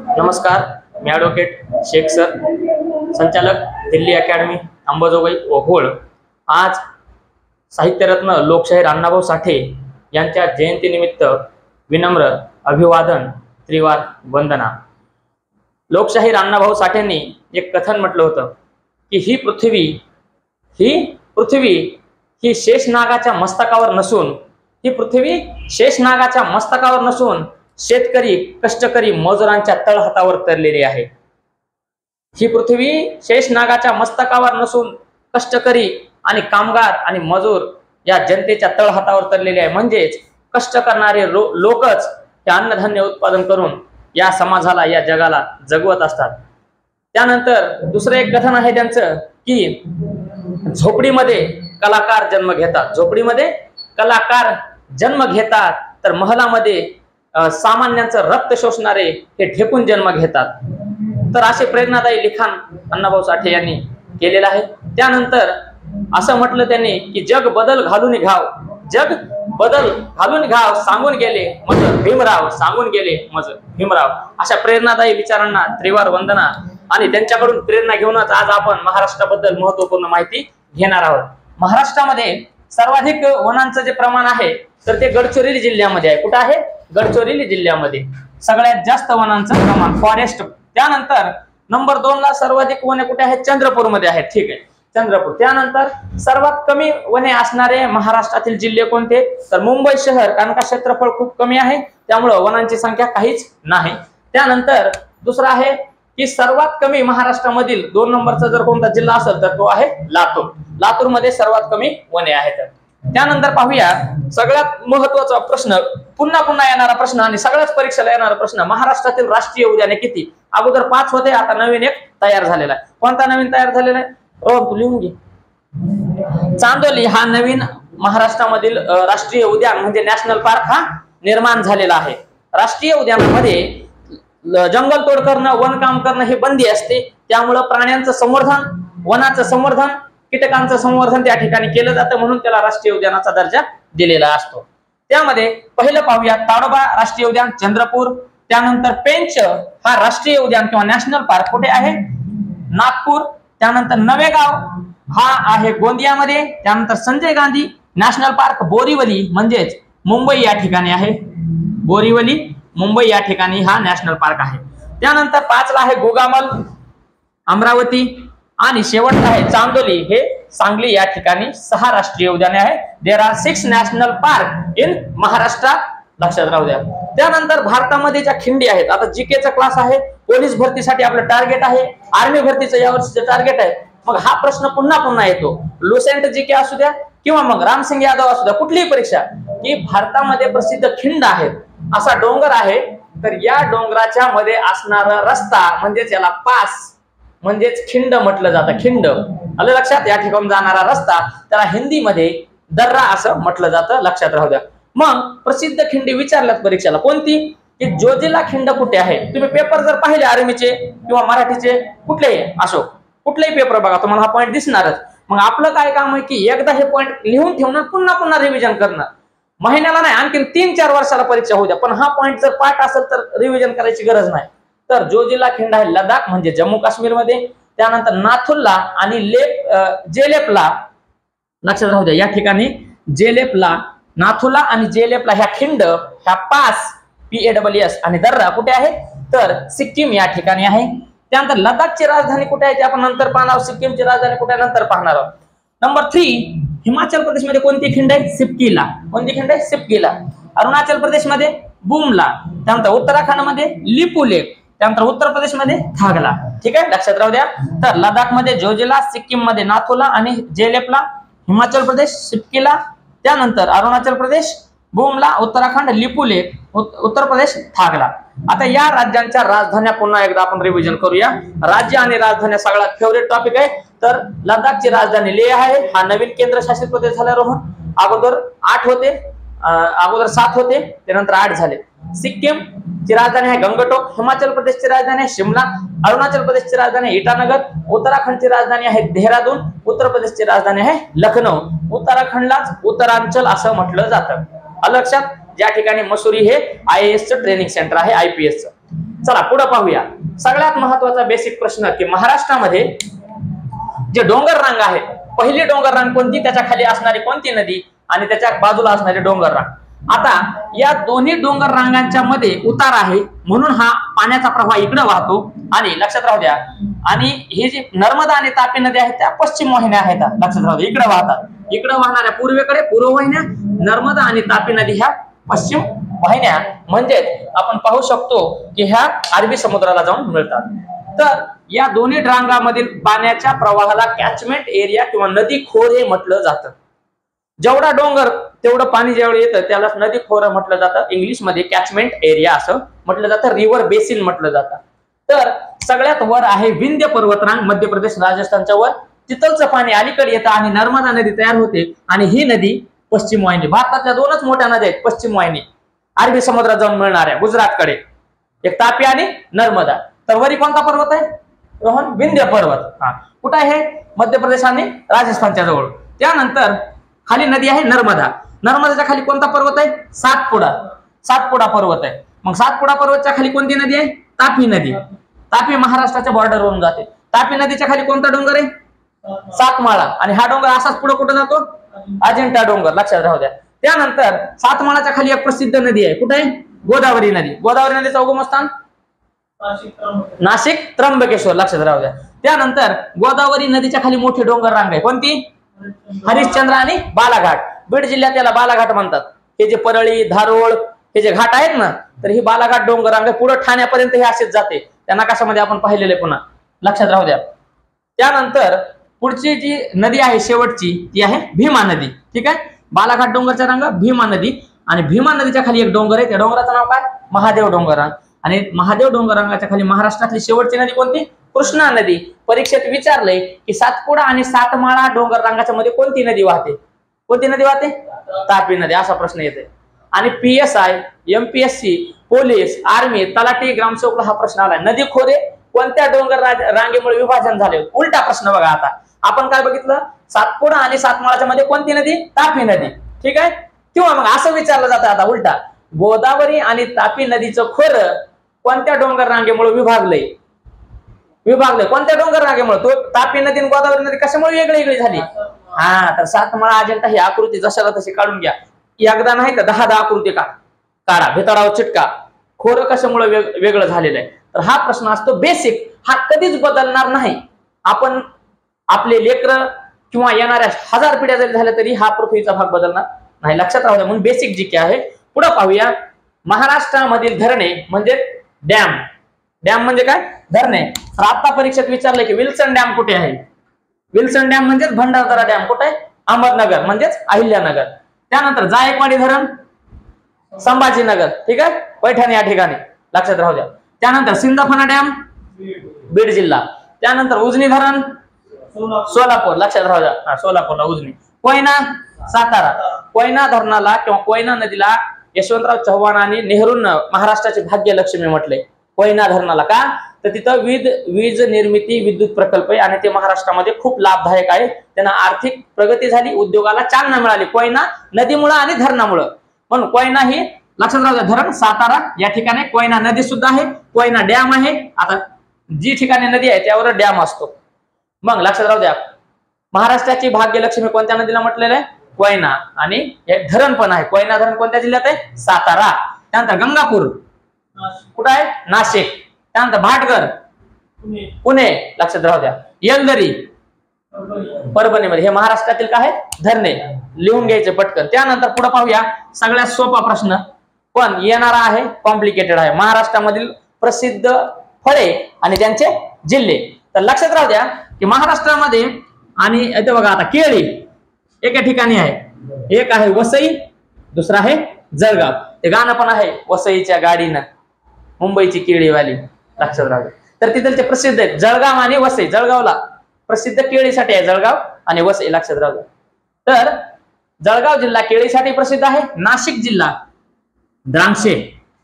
नमस्कार, मी advocate Shaikh sir, संचालक Delhi academy Ambajogai व घोळ। आज साहित्यरत्न लोकशाहीर अण्णाभाऊ साठे यांच्या जयंतीनिमित्त विनम्र अभिवादन, त्रिवार वंदना। लोकशाहीर अण्णाभाऊ साठेंनी एक कथन म्हटलं होतं की ही पृथ्वी ही शेषनागाच्या मस्तकावर नसून शेतकरी, कष्टकरी, मजुरांच्या तळहातावर तरलेली आहे। ही पृथ्वी शेषनागाच्या मस्तकावर नसून कष्टकरी आणि कामगार आणि मजूर या जनतेच्या तळहातावर तरलेली आहे। म्हणजेच कष्ट करणारे लोकच हे अन्नधान्य उत्पादन करून या समाजाला, या जगाला जगवत असतात। त्यानंतर दुसरं एक कथन आहे त्यांचं की झोपडीमध्ये कलाकार जन्म घेतात तर महलामध्ये सामान्यांचं रक्त शोषणारे हे ठेकून जन्म घेतात। तर असे प्रेरणादायी लिखाण अण्णाभाऊ साठे यांनी केलेलं आहे। त्यानंतर असं म्हटलं त्यांनी की जग बदल घालून घाव सांगून गेले मज भीमराव। अशा प्रेरणादायी विचारांना त्रिवार वंदना। आणि त्यांच्याकडून प्रेरणा घेऊनच आज आपण महाराष्ट्राबद्दल महत्त्वपूर्ण माहिती घेणार आहोत। महाराष्ट्रामध्ये सर्वाधिक वनांचं जे प्रमाण आहे तर ते गडचिरोली जिल्ह्यामध्ये आहे। कुठे आहे? गडचिरोली जिल्ह्यामध्ये सगळ्यात जास्त वनांचं प्रमाण, फॉरेस्ट। त्यानंतर नंबर 2 ला सर्वाधिक वने कुठे आहेत? चंद्रपूरमध्ये आहेत। ठीक आहे, चंद्रपूर। त्यानंतर सर्वात कमी वने असणारे महाराष्ट्रातील जिल्हे कोणते? तर मुंबई शहर, कारण का क्षेत्रफळ खूप कमी आहे त्यामुळे वनांची संख्या काहीच नाही। त्यानंतर दुसरा आहे की सर्वात कमी महाराष्ट्रामधील 2 नंबरचा जर कोणता जिल्हा असेल तर तो आहे लातूर। लातूरमध्ये सर्वात कमी वने आहेत। त्यानंतर पाहूया सगळ्यात महत्त्वाचा प्रश्न, पुन्हा येणारा प्रश्न आणि सगळ्याच परीक्षेला येणारा प्रश्न, महाराष्ट्रातील राष्ट्रीय उद्याने किती? अगोदर 5 होते, आता नवीन एक तयार झालेला आहे। कोणता नवीन तयार झालेला आहे? तू लिहून घे। चांदोली हा नवीन महाराष्ट्रामधील राष्ट्रीय उद्यान म्हणजे नॅशनल पार्क हा निर्माण झालेला आहे। राष्ट्रीय उद्यानामध्ये जंगल तोड करणं, वन काम करणं हे बंदी असते। त्यामुळे प्राण्यांचं संवर्धन, वनाचं संवर्धन, कीटकांचं संवर्धन त्या ठिकाणी केलं जातं, म्हणून त्याला राष्ट्रीय उद्यानाचा दर्जा दिलेला असतो। त्यामध्ये पहिलं पाहूया ताडोबा राष्ट्रीय उद्यान चंद्रपूर। त्यानंतर पेंच हा राष्ट्रीय उद्यान किंवा नॅशनल पार्क कुठे आहे? नागपूर। त्यानंतर नवेगाव हा आहे गोंदियामध्ये। त्यानंतर संजय गांधी नॅशनल पार्क बोरीवली म्हणजेच मुंबई या ठिकाणी आहे। बोरीवली मुंबई या ठिकाणी हा नॅशनल पार्क आहे। त्यानंतर 5 ला आहे गोगामल अमरावती आणि शेवटला आहे चांदोली हे सांगली या ठिकाणी 6 राष्ट्रीय उद्याने आहेत। There are 6 national park in Maharashtra, लक्षात राहू द्या। त्यानंतर भारतामध्ये ज्या खिंडी आहेत, आता जीकेचा क्लास आहे, पोलीस भरतीसाठी आपलं टार्गेट आहे, आर्मी भरतीचं यावर्षीचं टार्गेट आहे। मग हा प्रश्न पुन्हा येतो, लुसेंट जीके असू द्या किंवा मग रामसिंग यादव असू द्या, कुठलीही परीक्षा, की भारतामध्ये प्रसिद्ध खिंड आहेत, असा डोंगर आहे, तर या डोंगराच्या मध्ये असणारा रस्ता म्हणजेच याला पास म्हणजेच खिंड म्हटलं जातं। खिंड आलं लक्षात? या ठिकाणी जाणारा रस्ता त्याला हिंदीमध्ये दर्रा असं म्हटलं जातं, लक्षात राहू द्या। मग प्रसिद्ध खिंडी विचारल्यात परीक्षेला कोणती, की जोजिला खिंड कुठे आहे? तुम्ही पेपर जर पाहिले आर्मीचे किंवा मराठीचे कुठलेही असो, कुठलेही पेपर बघा, तुम्हाला हा पॉईंट दिसणारच। मग आपलं काय काम आहे की एकदा हे पॉईंट लिहून ठेवणं, पुन्हा रिव्हिजन करणं। महिन्याला नाही, आणखी 3-4 वर्षाला परीक्षा होऊ द्या, पण हा पॉईंट जर पाठ असेल तर रिव्हिजन करायची गरज नाही। तर जोजिला खिंड आहे लडाख म्हणजे जम्मू काश्मीर मध्ये। त्यानंतर नाथुला आणि जेलेपला, लक्षात राहू द्या, या ठिकाणी जेलेपला, नाथुला आणि जेलेपला ह्या खिंड, ह्या पास PASS आणि दर्रा कुठे आहे? तर सिक्कीम या ठिकाणी आहे। त्यानंतर लडाखची राजधानी कुठे आहे ते आपण नंतर पाहणार आहोत, सिक्कीमची राजधानी कुठे आहे नंतर पाहणार आहोत। नंबर 3 हिमाचल प्रदेशमध्ये कोणती खिंड आहे? सिपकीला। कोणती खिंड आहे? सिपकीला। अरुणाचल प्रदेशमध्ये बुमला। त्यानंतर उत्तराखंडमध्ये लिपुलेख। त्यानंतर उत्तर प्रदेशमध्ये थागला। ठीक आहे, लक्षात राहू द्या। तर लडाख मध्ये जोजिला, सिक्कीम मध्ये नाथुला आणि जेलेपला, हिमाचल प्रदेश सिपकीला, त्यानंतर अरुणाचल प्रदेश बुमला, उत्तराखंड लिपुलेख, उत्तर प्रदेश थागला। आता या राज्यांच्या राजधान्या पुन्हा एकदा आपण रिव्हिजन करूया। राज्य आणि राजधान्या सगळ्यात फेवरेट टॉपिक आहे। तर लडाखची राजधानी लेह आहे, हा नवीन केंद्रशासित प्रदेश झाला रोहन। अगोदर 7 होते, त्यानंतर 8 झाले। सिक्कीम ची राजधानी आहे गंगटोक, हिमाचल प्रदेशची राजधानी आहे शिमला, अरुणाचल प्रदेशची राजधानी आहे इटानगर, उत्तराखंडची राजधानी आहे देहरादून, उत्तर प्रदेशची राजधानी आहे लखनौ। उत्तराखंडलाच उत्तरांचल असं म्हटलं जातं। लक्षात, ज्या ठिकाणी मसुरी हे IAS चं ट्रेनिंग सेंटर आहे, IPS चं। चला पुढे पाहूया. सगळ्यात महत्वाचा बेसिक प्रश्न की महाराष्ट्रामध्ये जे डोंगर रांग आहे, पहिली डोंगर रांग कोणती, त्याच्या खाली असणारी कोणती नदी आणि त्याच्या बाजूला असणारी डोंगर रांग. आता या दोन्ही डोंगर रांगांच्या मध्ये उतार आहे, म्हणून हा पाण्याचा प्रवाह इकडे वाहतो. आणि लक्षात राहू द्या, आणि हे जे नर्मदा आणि तापी नद्या आहेत त्या पश्चिम वाहिन्या आहेत, लक्षात राहू द्या, इकडे वाहतात. इकडे वाहणाऱ्या पूर्वेकडे पूर्व वाहिन्या, नर्मदा आणि तापी नदी ह्या पश्चिम वाहिन्या. म्हणजेच आपण पाहू शकतो की ह्या अरबी समुद्राला जाऊन मिळतात. तर या दोन्ही रांगांमधील पाण्याच्या प्रवाहाला कॅचमेंट एरिया किंवा नदी खोर हे म्हटलं जातं. जेवढा डोंगर तेवढं पाणी जेवढं येतं त्याला नदी खोर म्हटलं जातं. इंग्लिशमध्ये कॅचमेंट एरिया असं म्हटलं जातं, रिव्हर बेसिन म्हटलं जातं. तर सगळ्यात वर आहे विंध्य पर्वतरांग, मध्य प्रदेश राजस्थानच्या वर. तिथलचं पाणी अलीकडे येतं आणि नर्मदा नदी तयार होते. आणि ही नदी पश्चिम वाहिनी, भारतातल्या दोनच मोठ्या नद्या आहेत पश्चिम वाहिनी, अरबी समुद्रात जाऊन मिळणाऱ्या गुजरातकडे, एक तापी आणि नर्मदा. तर वरी कोणता पर्वत आहे रोहन? विंध्य पर्वत. हा कुठे आहे? मध्य प्रदेश आणि राजस्थानच्या जवळ. त्यानंतर खाली नदी आहे नर्मदा. नर्मदाच्या खाली कोणता पर्वत आहे? सातपुडा. सातपुडा पर्वत आहे. मग सातपुडा पर्वतच्या खाली कोणती नदी आहे? तापी नदी. तापी महाराष्ट्राच्या बॉर्डरवरून जाते. तापी नदीच्या खाली कोणता डोंगर आहे? सातमाळा. आणि हा डोंगर असाच पुढे कुठे जातो? अजिंठा डोंगर, लक्षात राहू द्या. त्यानंतर सातमाळाच्या खाली एक प्रसिद्ध नदी आहे, कुठे आहे? गोदावरी नदी. गोदावरी नदीचं उगमस्थान नाशिक त्र्यंबकेश्वर, लक्षात राहू द्या. त्यानंतर गोदावरी नदीच्या खाली मोठी डोंगर रांग आहे, कोणती? हरिश्चंद्र आणि बालाघाट. बीड जिल्ह्यात याला बालाघाट म्हणतात. हे जे परळी, धारोळ हे जे घाट आहेत ना, तर ही बालाघाट डोंगर रांग पुढे ठाण्यापर्यंत हे असेच जाते. त्या नकाशामध्ये आपण पाहिलेले पुन्हा, लक्षात राहू द्या. त्यानंतर पुढची जी नदी आहे शेवटची ती आहे भीमा नदी. ठीक आहे, बालाघाट डोंगरच्या रांगा, भीमा नदी. आणि भीमा नदीच्या खाली एक डोंगर आहे, त्या डोंगराचं नाव काय? महादेव डोंगर रांग. आणि महादेव डोंगर रांगाच्या खाली महाराष्ट्रातली शेवटची नदी कोणती? कृष्णा नदी. परीक्षेत विचारलंय की सातपुडा आणि सातमाळा डोंगर रांगाच्या मध्ये कोणती नदी वाहते? कोणती नदी वाहते? तापी नदी. असा प्रश्न येते. आणि PSI, MPSC, पोलीस, आर्मी, तलाठी, ग्रामसेवक हा प्रश्न आलाय. नदी खोरे कोणत्या डोंगर रांगेमुळे विभाजन झाले? उलटा प्रश्न बघा. आता आपण काय बघितलं? सातपुडा आणि सातमाळाच्या मध्ये कोणती नदी? तापी नदी. ठीक आहे. किंवा मग असं विचारलं जातं आता उलटा, गोदावरी आणि तापी नदीचं खोर कोणत्या डोंगर रांगेमुळे विभागलंय? कोणत्या डोंगर रांगेमुळे? तो तापी नदी आणि गोदावरी नदी कशामुळे वेगळी झाली? हा, तर सातमाळा अजिंठा ही आकृती जशाला तशी काढून घ्या. एकदा नाही तर 10 आकृती काढा, भितडावर चिटका. खोर कशामुळे वेगळं झालेलं आहे? तर हा प्रश्न असतो बेसिक. हा कधीच बदलणार नाही. आपण आपले लेकर किंवा येणाऱ्या 1000 पिढ्या जरी झाल्या तरी हा पृथ्वीचा भाग बदलणार नाही, लक्षात राहू द्या. म्हणून बेसिक जी काय आहे. पुढे पाहूया. महाराष्ट्रामधील धरणे म्हणजे डॅम. डॅम म्हणजे काय? धरणे. तर आता परीक्षेत विचारले की विल्सन डॅम कुठे आहे? विल्सन डॅम म्हणजेच भंडारदरा डॅम. कुठे आहे? अहमदनगर म्हणजेच अहिल्यानगर. त्यानंतर जायकवाडी धरण संभाजीनगर. ठीक आहे, पैठण या ठिकाणी, लक्षात राहू द्या. त्यानंतर सिंदफणा डॅम बीड जिल्हा. त्यानंतर उजनी धरण सोलापूर, लक्षात राहू द्या. सोलापूरला उजनी. कोयना सातारा. कोयना धरणाला किंवा कोयना नदीला यशवंतराव चव्हाण आणि नेहरूंना महाराष्ट्राचे भाग्यलक्ष्मी म्हटले. कोयना धरणाला का? तर तिथं वीज निर्मिती विद्युत प्रकल्प आहे आणि ते महाराष्ट्रामध्ये खूप लाभदायक आहे. त्यांना आर्थिक प्रगती झाली, उद्योगाला चालना मिळाली कोयना नदीमुळे आणि धरणामुळे. म्हणून कोयना ही लक्षात राहू द्या. धरण सातारा या ठिकाणी कोयना नदी सुद्धा आहे, कोयना डॅम आहे. आता जी ठिकाणी नदी आहे त्यावर डॅम असतो. मग लक्षात राहू द्या, महाराष्ट्राची भाग्यलक्ष्मी कोणत्या नदीला म्हटलेलं आहे? कोयना. आणि हे धरण पण आहे. कोयना धरण कोणत्या जिल्ह्यात आहे? सातारा. त्यानंतर गंगापूर कुठं आहे? नाशिक. त्यानंतर भाटघर पुणे, लक्षात राहू द्या. येलदरी परभणीमध्ये. हे महाराष्ट्रातील काय आहे? धरणे. लिहून घ्यायचे पटकन. त्यानंतर पुढे पाहूया. सगळ्यात सोपा प्रश्न पण येणारा आहे, कॉम्प्लिकेटेड आहे. महाराष्ट्रामधील प्रसिद्ध फळे आणि त्यांचे जिल्हे. तर लक्षात राहू द्या की महाराष्ट्रामध्ये आणि इथे बघा आता केळी एका ठिकाणी आहे. एक आहे वसई, दुसरा आहे जळगाव. ते गाणं पण आहे, वसईच्या गाडीनं मुंबईची केळीवाली, लक्षात राहू द्या. तर तिथले प्रसिद्ध आहेत जळगाव आणि वसई. जळगावला प्रसिद्ध केळीसाठी आहे जळगाव आणि वसई, लक्षात राहू द्या. तर जळगाव जिल्हा केळीसाठी प्रसिद्ध आहे. नाशिक जिल्हा द्राक्षे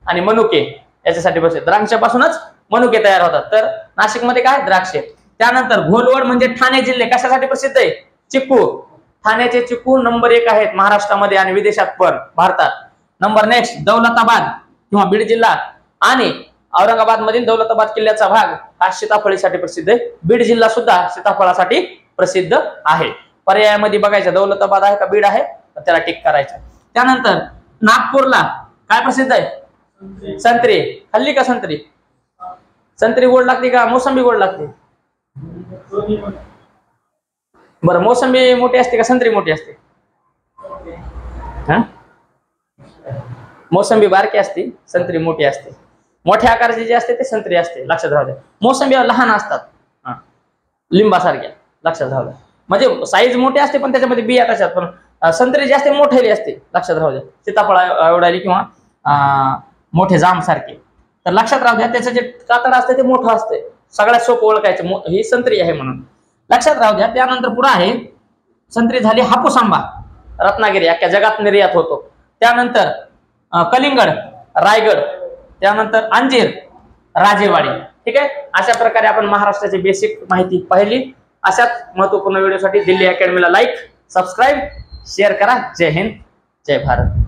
आणि मनुके याच्यासाठी प्रसिद्ध. द्राक्षापासूनच मनुके तयार होतात. तर नाशिकमध्ये काय? द्राक्षे. त्यानंतर घोलवड म्हणजे ठाणे जिल्हे कशासाठी प्रसिद्ध आहे? चिक्कू. ठाण्याचे चिक्कू नंबर 1 आहेत महाराष्ट्रामध्ये आणि विदेशात पण, भारतात. नंबर नेक्स्ट दौलताबाद किंवा बीड जिल्हा आणि औरंगाबाद मधील दौलताबाद किल्ल्याचा भाग हा सीताफळीसाठी प्रसिद्ध आहे. बीड जिल्हा सुद्धा सीताफळासाठी प्रसिद्ध आहे. पर्यायामध्ये बघायचं दौलताबाद आहे का बीड आहे, तर त्याला टिक करायचं. त्यानंतर नागपूरला काय प्रसिद्ध आहे? संत्री. खाल्ली का संत्री? संत्री गोड लागते का मोसंबी गोड लागते? बरं, मोसंबी मोठी असते का संत्री मोठी असते? मोसंबी बारकी असते, संत्री मोठी असते. मोठ्या आकाराची जी असते ते संत्री असते, लक्षात राहू द्या. मोसंबी लहान असतात लिंबासारख्या, लक्षात राहू द्या. म्हणजे साईज मोठी असते पण त्याच्यामध्ये बिया तशात, पण संत्री जी असते मोठेली असते, लक्षात राहू द्या. सीताफळ एवढाली किंवा मोठे जाम सारखे. तर लक्षात राहू द्या, त्याचं जे कातड असते ते मोठं असते. सगळ्यात सोपं ओळखायचं ही संत्री आहे म्हणून लक्षात राहू द्या. त्यानंतर पुढे आहे संत्री झाली हापूस आंबा, रत्नागिरी अख्ख्या जगात निर्यात होतो. त्यानंतर कलिंगड, रायगड. त्यानंतर अंजीर, राजेवाडी. ठीक आहे. अशा प्रकारे आपण महाराष्ट्राची बेसिक माहिती पाहिली. अशाच महत्वपूर्ण व्हिडिओसाठी दिल्ली अकॅडमीला लाईक, सबस्क्राईब, शेअर करा. जय हिंद, जय भारत.